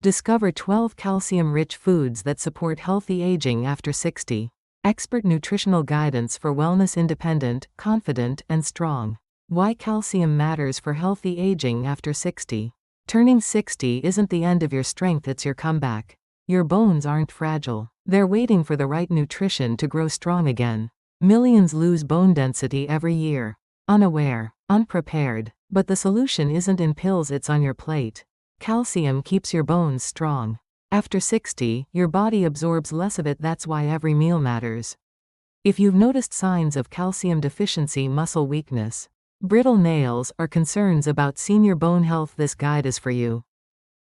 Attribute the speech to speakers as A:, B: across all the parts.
A: Discover 12 calcium-rich foods that support healthy aging after 60. Expert nutritional guidance for wellness independent, confident, and strong. Why calcium matters for healthy aging after 60. Turning 60 isn't the end of your strength, it's your comeback. Your bones aren't fragile. They're waiting for the right nutrition to grow strong again. Millions lose bone density every year. Unaware, unprepared. But the solution isn't in pills, it's on your plate. Calcium keeps your bones strong. After 60, your body absorbs less of it, that's why every meal matters. If you've noticed signs of calcium deficiency, muscle weakness, brittle nails, or concerns about senior bone health, this guide is for you.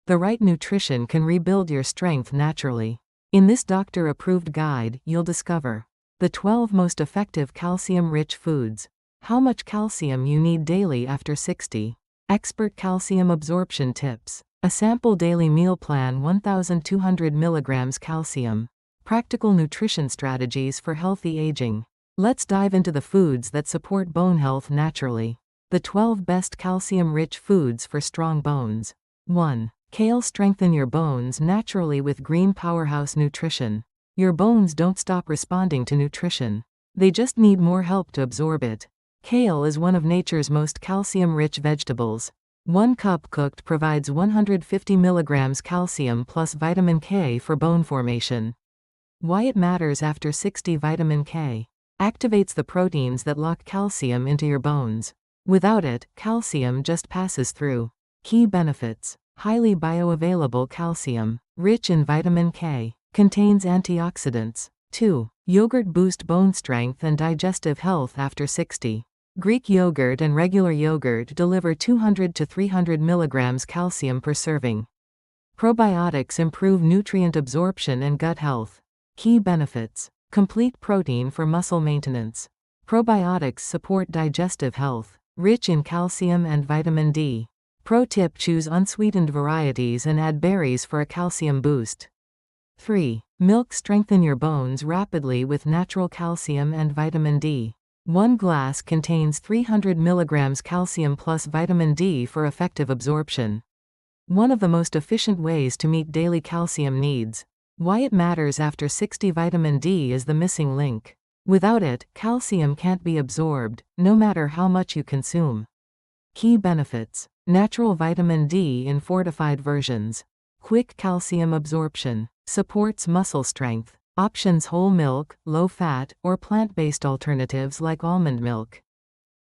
A: The right nutrition can rebuild your strength naturally. In this doctor-approved guide, you'll discover the 12 most effective calcium-rich foods, how much calcium you need daily after 60, expert calcium absorption tips, a sample daily meal plan 1,200 milligrams calcium, practical nutrition strategies for healthy aging. Let's dive into the foods that support bone health naturally. The 12 best calcium-rich foods for strong bones. 1. Kale. Strengthen your bones naturally with green powerhouse nutrition. Your bones don't stop responding to nutrition. They just need more help to absorb it. Kale is one of nature's most calcium-rich vegetables. 1 cup cooked provides 150 milligrams calcium plus vitamin K for bone formation. Why it matters after 60. Vitamin K activates the proteins that lock calcium into your bones. Without it, calcium just passes through. Key benefits. Highly bioavailable calcium, rich in vitamin K, contains antioxidants. 2. Yogurt. Boost bone strength and digestive health after 60. Greek yogurt and regular yogurt deliver 200 to 300 milligrams calcium per serving. Probiotics improve nutrient absorption and gut health. Key benefits. Complete protein for muscle maintenance. Probiotics support digestive health, rich in calcium and vitamin D. Pro tip: choose unsweetened varieties and add berries for a calcium boost. 3. Milk. Strengthen your bones rapidly with natural calcium and vitamin D. 1 glass contains 300 milligrams calcium plus vitamin D for effective absorption. One of the most efficient ways to meet daily calcium needs. Why it matters after 60. Vitamin D is the missing link. Without it, calcium can't be absorbed, no matter how much you consume. Key benefits. Natural vitamin D in fortified versions. Quick calcium absorption. Supports muscle strength. Options: whole milk, low-fat, or plant-based alternatives like almond milk.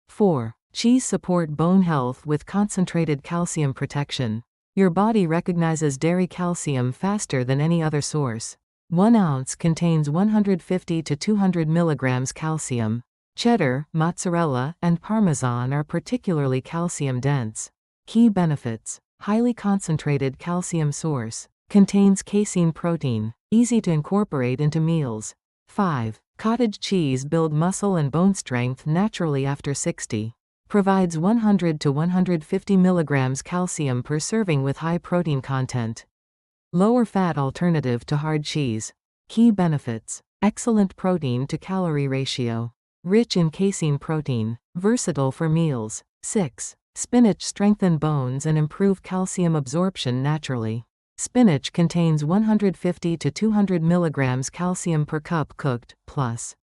A: 4. Cheese. Support bone health with concentrated calcium protection. Your body recognizes dairy calcium faster than any other source. 1 ounce contains 150 to 200 milligrams calcium. Cheddar, mozzarella, and Parmesan are particularly calcium-dense. Key benefits. Highly concentrated calcium source. Contains casein protein, easy to incorporate into meals. 5. Cottage cheese. Build muscle and bone strength naturally after 60. Provides 100 to 150 milligrams calcium per serving with high protein content. Lower fat alternative to hard cheese. Key benefits. Excellent protein to calorie ratio. Rich in casein protein. Versatile for meals. 6. Spinach. Strengthen bones and improve calcium absorption naturally. Spinach contains 150 to 200 milligrams calcium per cup cooked, plus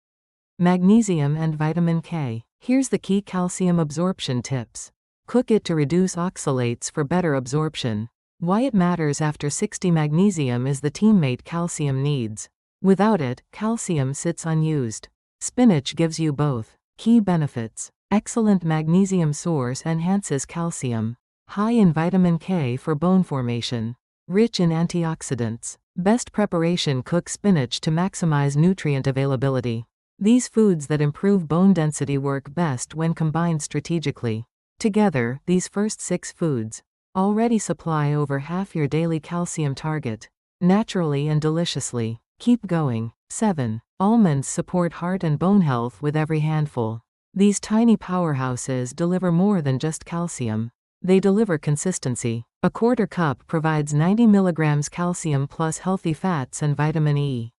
A: magnesium and vitamin K. Here's the key calcium absorption tips. Cook it to reduce oxalates for better absorption. Why it matters after 60. Magnesium is the teammate calcium needs. Without it, calcium sits unused. Spinach gives you both. Key benefits. Excellent magnesium source enhances calcium. High in vitamin K for bone formation. Rich in antioxidants. Best preparation: cook spinach to maximize nutrient availability. These foods that improve bone density work best when combined strategically. Together, these first 6 foods already supply over half your daily calcium target, naturally and deliciously. Keep going. 7. Almonds. Support heart and bone health with every handful. These tiny powerhouses deliver more than just calcium. They deliver consistency. A quarter cup provides 90 milligrams calcium plus healthy fats and vitamin E.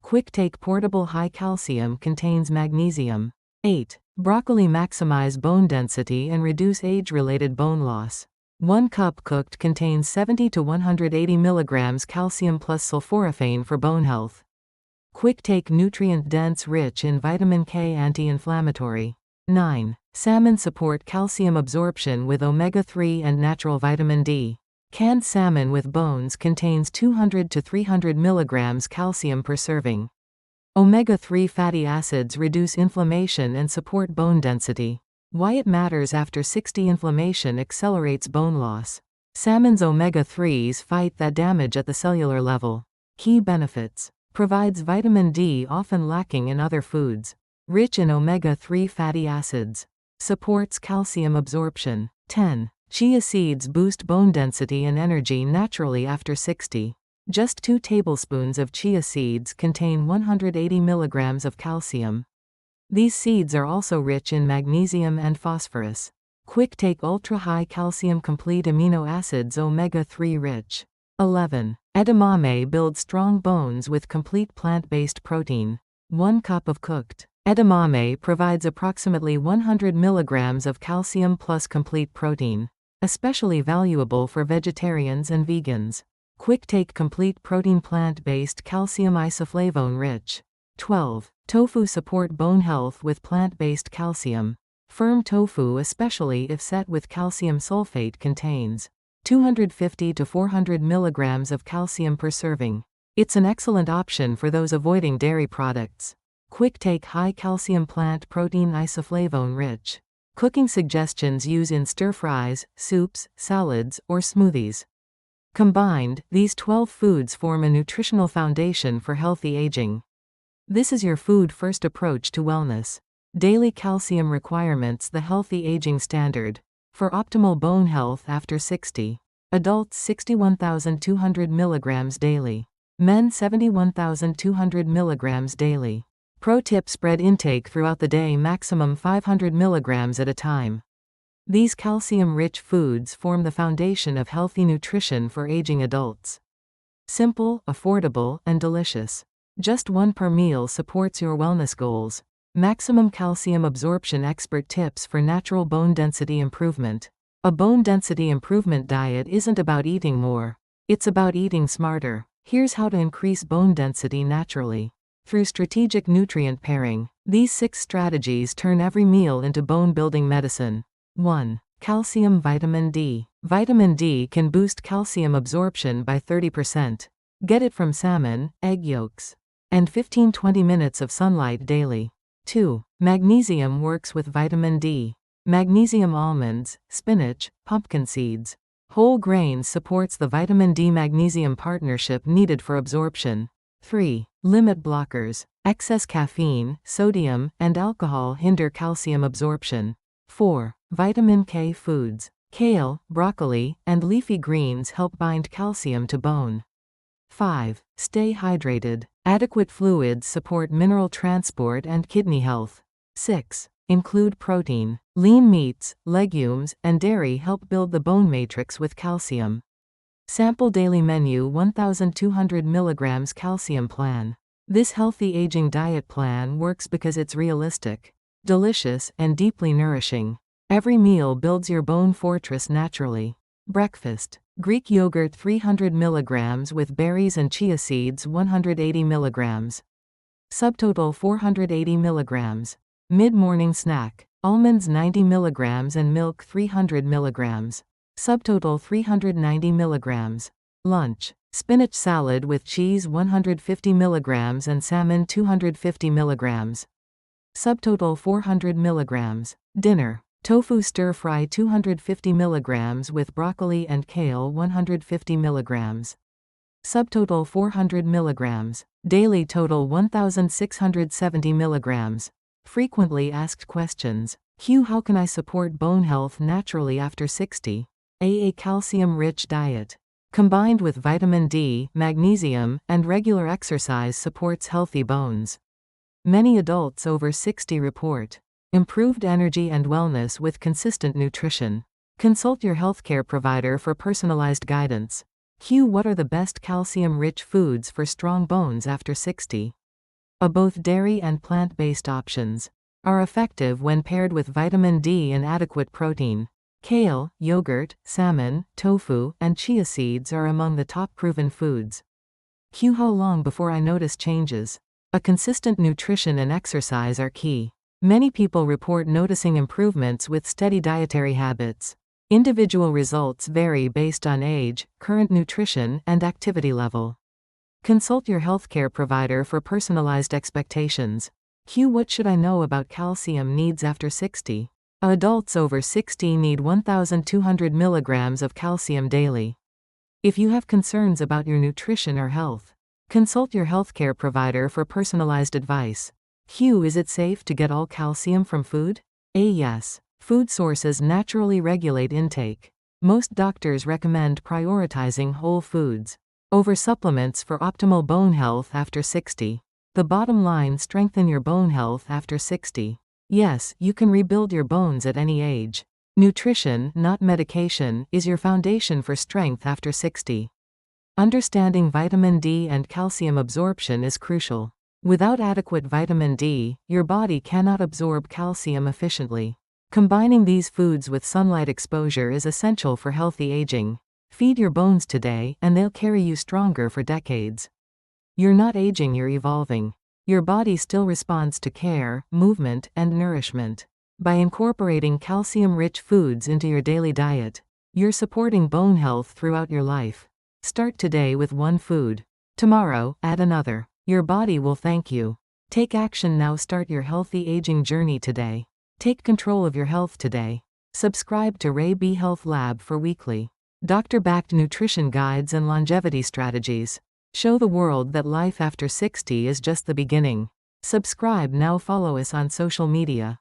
A: Quick take: portable high calcium, contains magnesium. 8. Broccoli. Maximize bone density and reduce age-related bone loss. 1 cup cooked contains 70 to 180 milligrams calcium plus sulforaphane for bone health. Quick take nutrient-dense, rich in vitamin K, anti-inflammatory. 9. Salmon support calcium absorption with omega-3 and natural vitamin D. Canned salmon with bones contains 200 to 300 milligrams calcium per serving. Omega-3 fatty acids reduce inflammation and support bone density. Why it matters after 60. Inflammation accelerates bone loss. Salmon's omega-3s fight that damage at the cellular level. Key benefits. Provides vitamin D often lacking in other foods. Rich in omega-3 fatty acids. Supports calcium absorption. 10. Chia seeds boost bone density and energy naturally after 60. Just 2 tablespoons of chia seeds contain 180 milligrams of calcium. These seeds are also rich in magnesium and phosphorus. Quick take ultra-high calcium complete amino acids omega-3 rich. 11. Edamame builds strong bones with complete plant-based protein. 1 cup of cooked edamame provides approximately 100 milligrams of calcium plus complete protein, especially valuable for vegetarians and vegans. Quick take complete protein plant-based calcium isoflavone rich. 12. Tofu support bone health with plant-based calcium. Firm tofu, especially if set with calcium sulfate, contains 250 to 400 milligrams of calcium per serving. It's an excellent option for those avoiding dairy products. Quick take high calcium plant protein isoflavone rich. Cooking suggestions: use in stir-fries, soups, salads, or smoothies. Combined, these 12 foods form a nutritional foundation for healthy aging. This is your food-first approach to wellness. Daily calcium requirements: the healthy aging standard. For optimal bone health after 60. Adults 61,200 milligrams daily. Men 71,200 milligrams daily. Pro tip: spread intake throughout the day, maximum 500 milligrams at a time. These calcium-rich foods form the foundation of healthy nutrition for aging adults. Simple, affordable, and delicious. Just 1 per meal supports your wellness goals. Maximum calcium absorption expert tips for natural bone density improvement. A bone density improvement diet isn't about eating more. It's about eating smarter. Here's how to increase bone density naturally. Through strategic nutrient pairing. These 6 strategies turn every meal into bone-building medicine. 1. Calcium vitamin D. Vitamin D can boost calcium absorption by 30%. Get it from salmon, egg yolks, and 15-20 minutes of sunlight daily. 2. Magnesium works with vitamin D. Magnesium almonds, spinach, pumpkin seeds, whole grains supports the vitamin D-magnesium partnership needed for absorption. 3. Limit blockers. Excess caffeine, sodium, and alcohol hinder calcium absorption. 4. Vitamin K foods. Kale, broccoli, and leafy greens help bind calcium to bone. 5. Stay hydrated. Adequate fluids support mineral transport and kidney health. 6. Include protein. Lean meats, legumes, and dairy help build the bone matrix with calcium. Sample daily menu: 1,200 milligrams calcium plan. This healthy aging diet plan works because it's realistic, delicious, and deeply nourishing. Every meal builds your bone fortress naturally. Breakfast. Greek yogurt 300 milligrams with berries and chia seeds 180 milligrams. Subtotal 480 milligrams. Mid-morning snack. Almonds 90 milligrams and milk 300 milligrams. Subtotal 390 milligrams. Lunch. Spinach salad with cheese 150 milligrams and salmon 250 milligrams. Subtotal 400 milligrams. Dinner. Tofu stir-fry 250 milligrams with broccoli and kale 150 milligrams. Subtotal 400 milligrams. Daily total 1,670 milligrams. Frequently asked questions. Q. How can I support bone health naturally after 60? A calcium-rich diet, combined with vitamin D, magnesium, and regular exercise supports healthy bones. Many adults over 60 report improved energy and wellness with consistent nutrition. Consult your healthcare provider for personalized guidance. Q. What are the best calcium-rich foods for strong bones after 60? Both dairy and plant-based options are effective when paired with vitamin D and adequate protein. Kale, yogurt, salmon, tofu, and chia seeds are among the top proven foods. Q. How long before I notice changes? A consistent nutrition and exercise are key. Many people report noticing improvements with steady dietary habits. Individual results vary based on age, current nutrition, and activity level. Consult your healthcare provider for personalized expectations. Q. What should I know about calcium needs after 60? Adults over 60 need 1,200 milligrams of calcium daily. If you have concerns about your nutrition or health, consult your healthcare provider for personalized advice. Q. Is it safe to get all calcium from food? A. Yes. Food sources naturally regulate intake. Most doctors recommend prioritizing whole foods over supplements for optimal bone health after 60. The bottom line: strengthen your bone health after 60. Yes, you can rebuild your bones at any age. Nutrition, not medication, is your foundation for strength after 60. Understanding vitamin D and calcium absorption is crucial. Without adequate vitamin D, your body cannot absorb calcium efficiently. Combining these foods with sunlight exposure is essential for healthy aging. Feed your bones today, and they'll carry you stronger for decades. You're not aging, you're evolving. Your body still responds to care, movement, and nourishment. By incorporating calcium-rich foods into your daily diet, you're supporting bone health throughout your life. Start today with one food. Tomorrow, add another. Your body will thank you. Take action now. Start your healthy aging journey today. Take control of your health today. Subscribe to Ray B Health Lab for weekly, doctor-backed nutrition guides and longevity strategies. Show the world that life after 60 is just the beginning. Subscribe now. Follow us on social media.